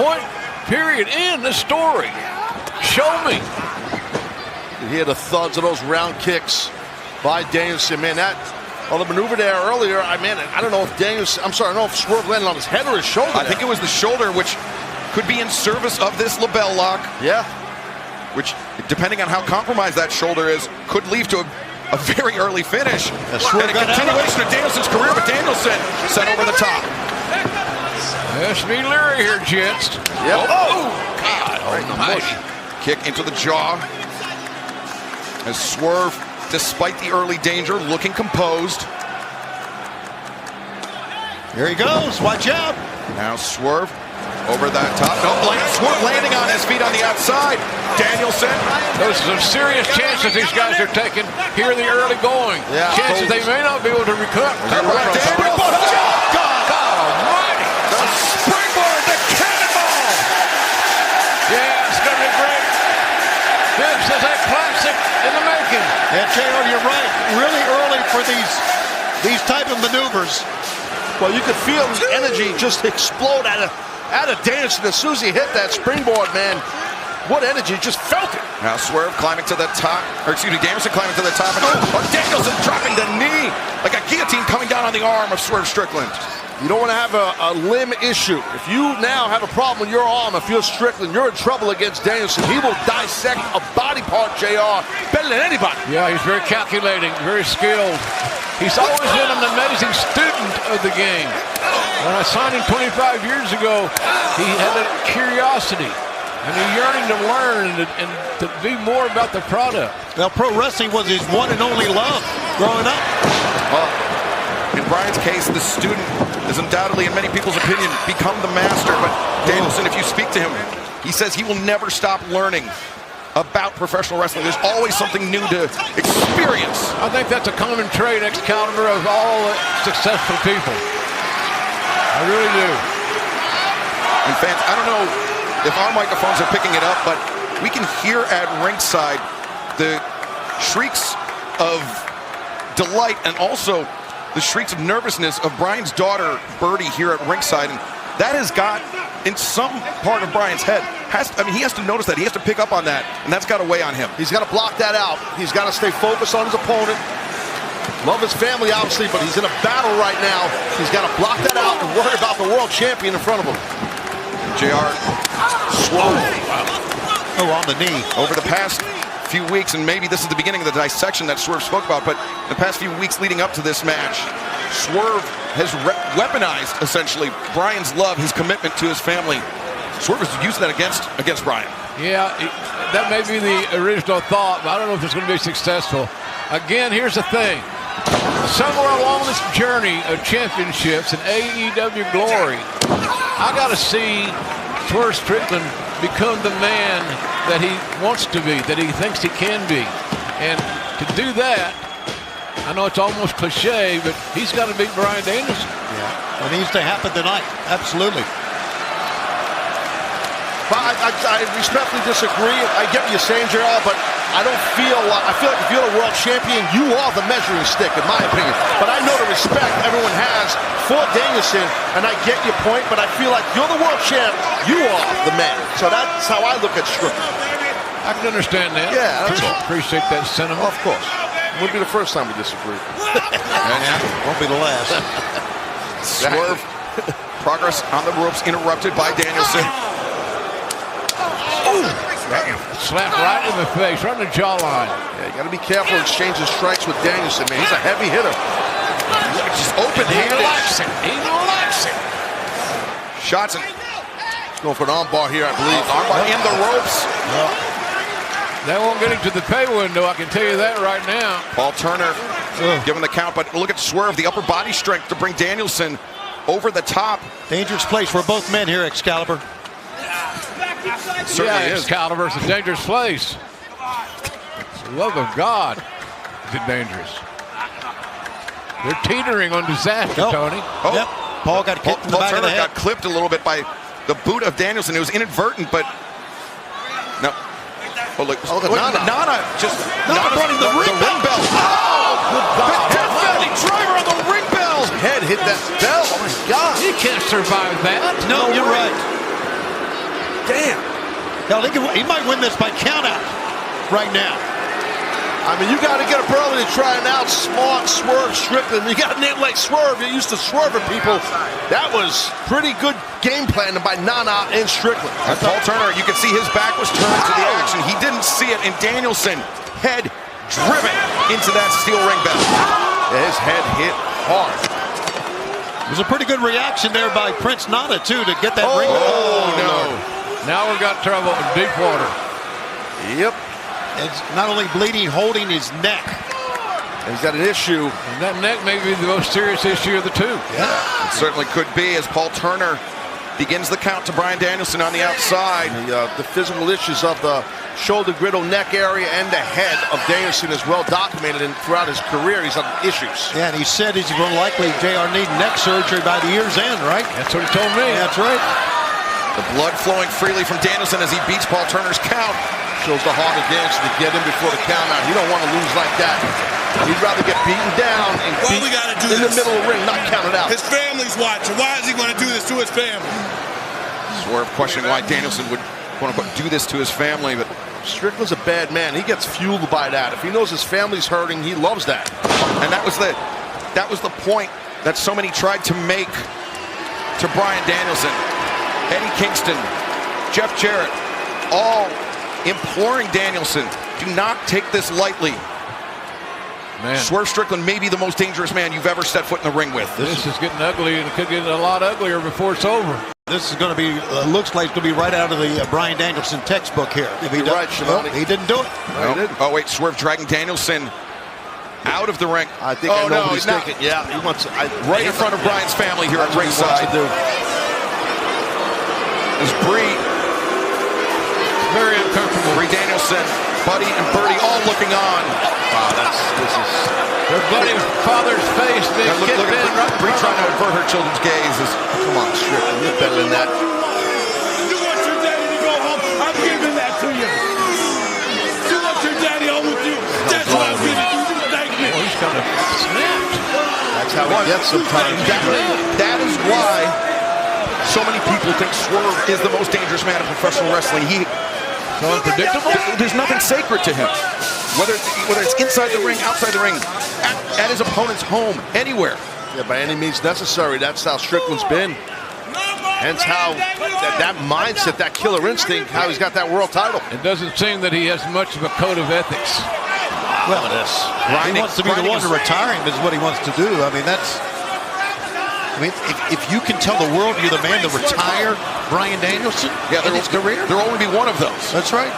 point, period, in the story. Show me. You hear the thuds of those round kicks by Danielson. Man, the maneuver there earlier, I don't know if Danielson, I don't know if Swerve landed on his head or his shoulder. I think it was the shoulder, which could be in service of this label lock. Yeah. Which, depending on how compromised that shoulder is, could lead to a very early finish. And a continuation of Danielson's career, but Danielson sent over the top. Let's be leery here, gents. Yep. Oh, God almighty. Kick into the jaw. As Swerve, despite the early danger, looking composed. Here he goes. Watch out. Now Swerve over that top. No, Swerve landing on his feet on the outside. Danielson. Those are some serious chances these guys are taking here in the early going. Yeah. Chances they may not be able to recover. Springboard. God almighty. The springboard, the cannonball. Yeah, it's going to be great. This is a classic in the making. And JR, you're right. Really early for these type of maneuvers. Well, you could feel the energy just explode out of Danielson as soon as he hit that springboard, man. What energy, just felt it. Now Swerve climbing to the top, Danielson climbing to the top. And Danielson dropping the knee like a guillotine coming down on the arm of Swerve Strickland. You don't want to have a limb issue. If you now have a problem with your arm and feel Strickland, you're in trouble against Danielson. He will dissect a body part, JR, better than anybody. Yeah, he's very calculating, very skilled. He's always been an amazing student of the game. When I signed him 25 years ago, he had a curiosity and a yearning to learn and to be more about the product. Well, pro wrestling was his one and only love growing up. In Brian's case, the student is undoubtedly, in many people's opinion, become the master. But Danielson, if you speak to him, he says he will never stop learning about professional wrestling. There's always something new to experience. I think that's a common trait, Excalibur, of all successful people. I really do. And fans, I don't know if our microphones are picking it up, but we can hear at ringside the shrieks of delight and also the shrieks of nervousness of Brian's daughter, Birdie, here at ringside. And that has got, in some part of Brian's head, he has to notice that. He has to pick up on that, and that's got to weigh on him. He's got to block that out. He's got to stay focused on his opponent. Love his family, obviously, but he's in a battle right now. He's got to block that out and worry about the world champion in front of him. JR Swerve. Oh, on the knee. Over the past few weeks, and maybe this is the beginning of the dissection that Swerve spoke about, but the past few weeks leading up to this match, Swerve has weaponized, essentially, Brian's love, his commitment to his family. Swerve is using that against Brian. Yeah, that may be the original thought, but I don't know if it's going to be successful. Again, here's the thing. Somewhere along this journey of championships and AEW glory, I got to see Swerve Strickland become the man that he wants to be, that he thinks he can be. And to do that, I know it's almost cliche, but he's got to beat Brian Danielson. Yeah, it needs to happen tonight. Absolutely. Well, I respectfully disagree. I get what you're saying, Gerald, but I feel like if you're the world champion, you are the measuring stick, in my opinion. But I know the respect everyone has for Danielson, and I get your point, but I feel like you're the world champ, you are the man. So that's how I look at Strickland. I can understand that. Yeah, that's all. Appreciate that sentiment. Of course. It would be the first time we disagree. Won't be the last. Swerve, progress on the ropes interrupted by Danielson. Slap right in the face, right in the jawline. Yeah, you got to be careful exchanging strikes with Danielson, man. He's a heavy hitter. Just open-handed. He's relaxing. Shots. He's going for an armbar here, I believe. Armbar in the ropes. That won't get him to the pay window, I can tell you that right now. Paul Turner giving the count, but look at Swerve, the upper body strength to bring Danielson over the top. Dangerous place for both men here, Excalibur. Certainly is. Excalibur, it's a dangerous place. For the love of God, is it dangerous? They're teetering on disaster, Tony. Oh. Yep. Paul got kicked in the back of the head. Got clipped a little bit by the boot of Danielson. It was inadvertent, but no. Oh, look. Nana just running the ring bell. Oh, good God. Head driver on the ring bell. His head hit that bell. Oh, my God. He can't survive that. No, you're right. Hell, he might win this by countout right now. I mean, you got to get up early to try and outsmart Swerve Strickland. You got a name like Swerve. You're used to swerving people. That was pretty good game planning by Nana and Strickland. And Paul Turner, you can see his back was turned to the action. He didn't see it, and Danielson, head driven into that steel ring bell. Yeah, his head hit hard. It was a pretty good reaction there by Prince Nana, too, to get that ring bell. Oh, no. Now we've got trouble in deep water. Yep. It's not only bleeding, holding his neck. And he's got an issue. And that neck may be the most serious issue of the two. Yeah. It certainly could be as Paul Turner begins the count to Bryan Danielson on the outside. The physical issues of the shoulder, griddle, neck area, and the head of Danielson is well documented, and throughout his career, he's had issues. Yeah, and he said he's going to likely, JR, need neck surgery by the year's end, right? That's what he told me. That's right. The blood flowing freely from Danielson as he beats Paul Turner's count. Shows the heart of Danielson to get him before the count out. He don't want to lose like that. He'd rather get beaten down and we gotta do in the middle of the ring, not counted out. His family's watching. Why is he going to do this to his family? Swerve questioning why Danielson would quote-unquote do this to his family, but Strickland's a bad man. He gets fueled by that. If he knows his family's hurting, he loves that. and that was the point that so many tried to make to Bryan Danielson. Eddie Kingston, Jeff Jarrett, all imploring Danielson, do not take this lightly. Man, Swerve Strickland may be the most dangerous man you've ever set foot in the ring with. this is getting ugly, and it could get a lot uglier before it's over. This is going to be, looks like it's going to be right out of the Bryan Danielson textbook here. If he You're right, well, Shimoni. he didn't do it. No, he didn't. Oh, wait, Swerve dragging Danielson out of the ring. I think I know what he's thinking. Yeah, he wants Right in front of Bryan's family here at That's what he wants ringside. to do. As Bree, Very uncomfortable. Bree Danielson, Buddy, and Birdie all looking on. Wow, this is. Their bloody father's face being Now look kicked at in right Bree in trying front to of avert her children's gazes. Come on, Strickland, you're better than that. You want your daddy to go home? I'm giving that to you. You want your daddy home with you? That's what I'm giving you. Thank me. Oh, he's kind of snapped. That's how he gets sometimes. That is why so many people think Swerve is the most dangerous man in professional wrestling. So unpredictable. There's nothing sacred to him. Whether it's inside the ring, outside the ring, at his opponent's home, anywhere. Yeah, by any means necessary. That's how Strickland's been. Hence how that mindset, that killer instinct, how he's got that world title. It doesn't seem that he has much of a code of ethics. Well, he wants to be the one to retire him is what he wants to do. I mean, if you can tell the world you're the man to retire Bryan Danielson in his career. There'll only be one of those. That's right.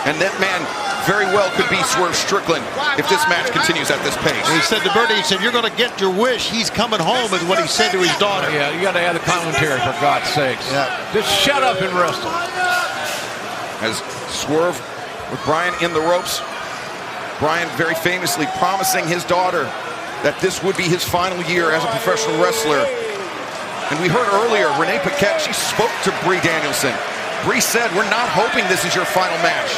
And that man very well could be Swerve Strickland if this match continues at this pace. And he said to Birdie, he said, "You're going to get your wish. He's coming home," is what he said to his daughter. Yeah, you got to add the commentary for God's sakes. Yeah. Just shut up and wrestle. As Swerve with Bryan in the ropes, Bryan very famously promising his daughter that this would be his final year as a professional wrestler. And we heard earlier, Renee Paquette, she spoke to Bree Danielson. Bree said, "We're not hoping this is your final match.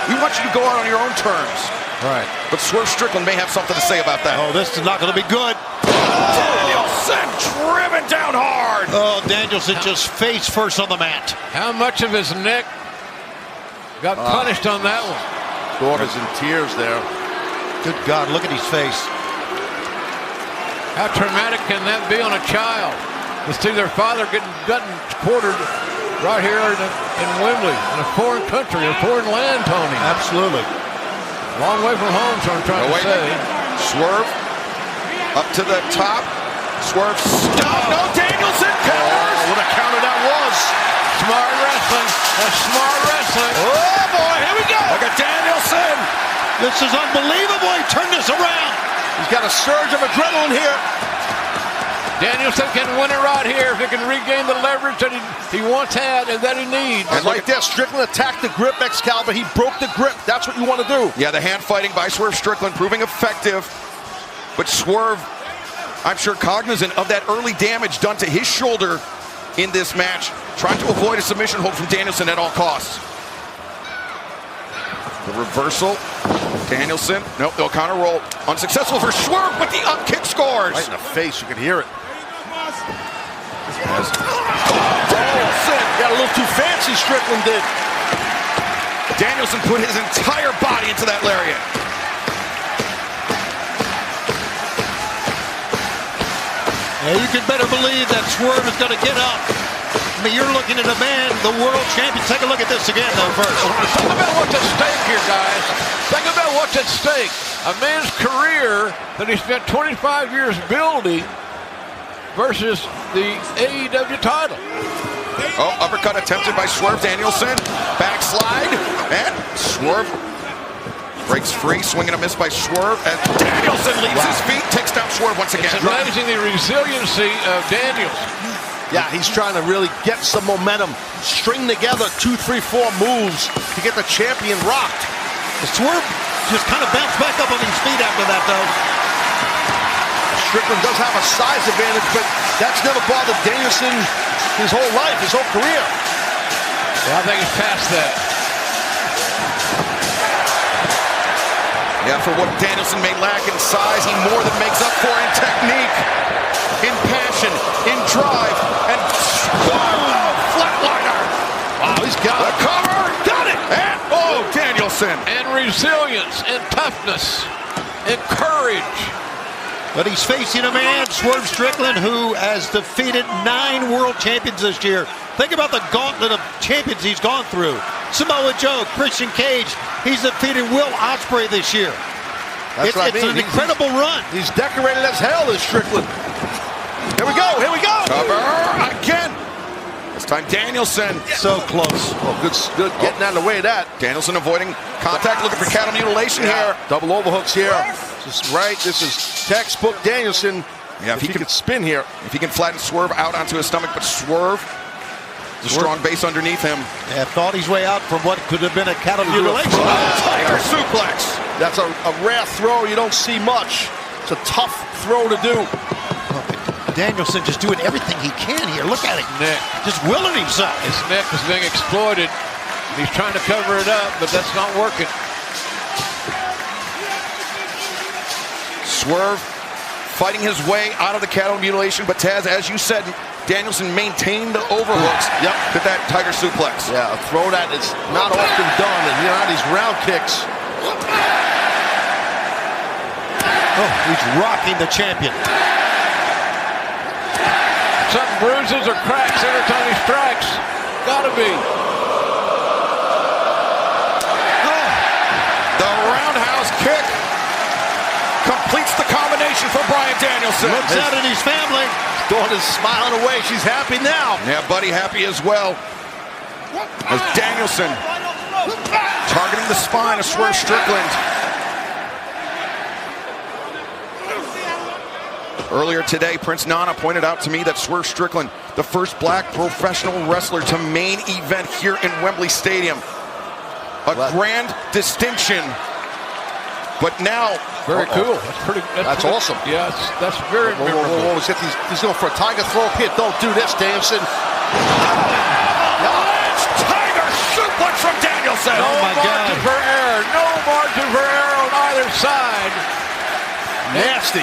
We want you to go out on your own terms." Right. But Swerve Strickland may have something to say about that. Oh, this is not going to be good. Danielson driven down hard. Oh, Danielson just face first on the mat. How much of his neck got punished on that one? Daughter's in tears there. Good God, look at his face. How traumatic can that be on a child? To see their father getting gutted quartered right here in Wembley, in a foreign country, a foreign land, Tony. Absolutely. Long way from home, so I'm trying to say. Swerve up to the top. Swerve stop. No, Danielson counters. What a counter that was. Smart wrestling. That's smart wrestling. Oh, boy, here we go. Look at Danielson. This is unbelievable. He turned this around. He's got a surge of adrenaline here. Danielson can win it right here if he can regain the leverage that he once had and that he needs. And like that, Strickland attacked the grip, Excalibur. He broke the grip. That's what you want to do. Yeah, the hand fighting by Swerve Strickland proving effective. But Swerve, I'm sure cognizant of that early damage done to his shoulder in this match, trying to avoid a submission hold from Danielson at all costs. The reversal. Danielson, nope, they'll counter roll. Unsuccessful for Swerve, but the up kick scores. Right in the face, you can hear it. Danielson got a little too fancy, Strickland did. Danielson put his entire body into that lariat. Yeah, you can better believe that Swerve is going to get up. I mean, you're looking at a man, the world champion. Take a look at this again, though, first. Think about what's at stake here, guys. Think about what's at stake. A man's career that he spent 25 years building versus the AEW title. Oh, uppercut attempted by Swerve. Danielson, backslide, and Swerve breaks free, swing and a miss by Swerve, and Danielson leaves his feet, takes down Swerve once again. It's amazing the resiliency of Danielson. Yeah, he's trying to really get some momentum, string together 2, 3, 4 moves to get the champion rocked. Swerve just kind of bounced back up on his feet after that, though. Strickland does have a size advantage, but that's never bothered Danielson his whole life, his whole career. Yeah, I think he's past that. Yeah, for what Danielson may lack in size, he more than makes up for in technique, in passion, in drive, and whoa, flatliner. Wow, he's got the cover, got it, and oh, Danielson. And resilience, and toughness, and courage. But he's facing a man, Swerve Strickland, who has defeated 9 world champions this year. Think about the gauntlet of champions he's gone through. Samoa Joe, Christian Cage, he's defeated Will Ospreay this year. That's what I mean. It's an incredible run. He's decorated as hell, is Strickland. Here we go, here we go. Cover again. This time Danielson. So close. Oh, good getting out of the way of that. Danielson avoiding contact, looking for cattle mutilation here. Double overhooks here. Just right, this is textbook Danielson. Yeah, if he can spin here. If he can flatten Swerve out onto his stomach, but Swerve, the strong base underneath him. Yeah, thought his way out from what could have been a cattle mutilation. Tiger suplex. That's a rare throw. You don't see much. It's a tough throw to do. Danielson just doing everything he can here. Look at it. Neck. Just willing himself. His neck is being exploited. He's trying to cover it up, but that's not working. Swerve fighting his way out of the cattle mutilation, but Taz, as you said, Danielson maintained the overhooks. Yep. With that tiger suplex. Yeah, a throw that is not often done, and you know these round kicks. Oh, he's rocking the champion. Some bruises or cracks every time he strikes. Gotta be. Oh, the roundhouse kick completes the combination for Bryan Danielson. Looks out at his family. Daughter's smiling away. She's happy now. Yeah, Buddy happy as well. As Danielson targeting the spine of Swerve Strickland. Earlier today, Prince Nana pointed out to me that Swerve Strickland, the first black professional wrestler to main event here in Wembley Stadium. A grand distinction. But now, Very cool. That's That's awesome. Yeah, that's very memorable. Whoa, he's going for a tiger throw hit. Don't do this, Danielson. Tiger suplex from Danielson. No Oh my margin God. for error. No margin for error on either side. Nasty.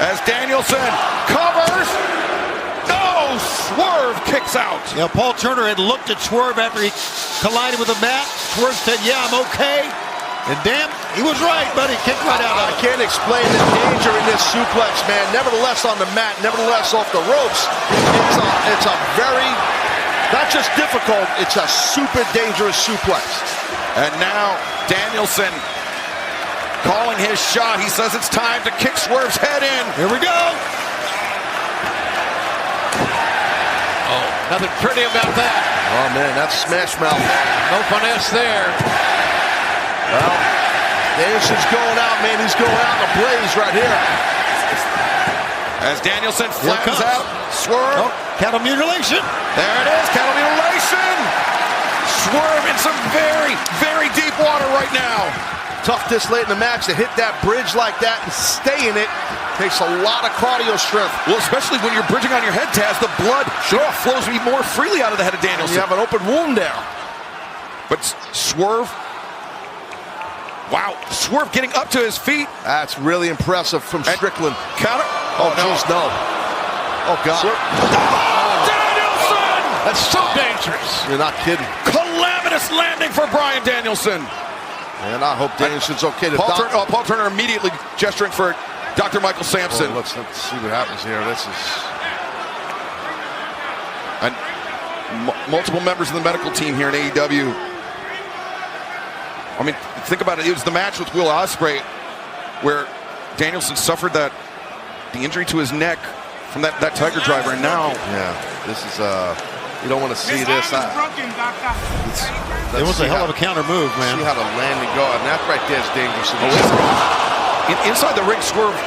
As Danielson covers. No, Swerve kicks out. You know, Paul Turner had looked at Swerve after he collided with the mat. Swerve said, yeah, I'm okay. And damn, he was right, but he kicked right out I of it. can't explain the danger in this suplex, man. Nevertheless on the mat, nevertheless off the ropes. It's a very, not just difficult, it's a super dangerous suplex. And now Danielson calling his shot. He says it's time to kick Swerve's head in. Here we go. Oh, nothing pretty about that. Oh man, that's smash mouth. No finesse there. Well, Danielson's going out, man. He's going out in a blaze right here. As Danielson flattens comes. out Swerve. Oh, cattle mutilation. There it is, cattle mutilation. Swerve in some very, very deep water right now. Tough this late in the match to hit that bridge like that and stay in it. Takes a lot of cardio strength. Well, especially when you're bridging on your head, Taz, the blood flows more freely out of the head of Danielson. You have an open wound there. But Swerve, wow, Swerve getting up to his feet. That's really impressive from Strickland. Counter. Oh, jeez, no. Oh, God. Oh, Danielson! That's so dangerous. You're not kidding. Calamity Terminus landing for Bryan Danielson. And I hope Danielson's okay. Paul Turner immediately gesturing for Dr. Michael Sampson. Let's see what happens here. This is... And multiple members of the medical team here in AEW. I mean, think about it. It was the match with Will Ospreay where Danielson suffered the injury to his neck from that Tiger Driver, and now... Yeah, this is... you don't want to see this. It was a hell of a counter move, man. See how the landing go, and that right there is dangerous. Inside the ring, Swerve.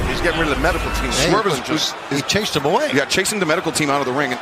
He's getting rid of the medical team. Swerve Just he chased him away. Yeah, chasing the medical team out of the ring. And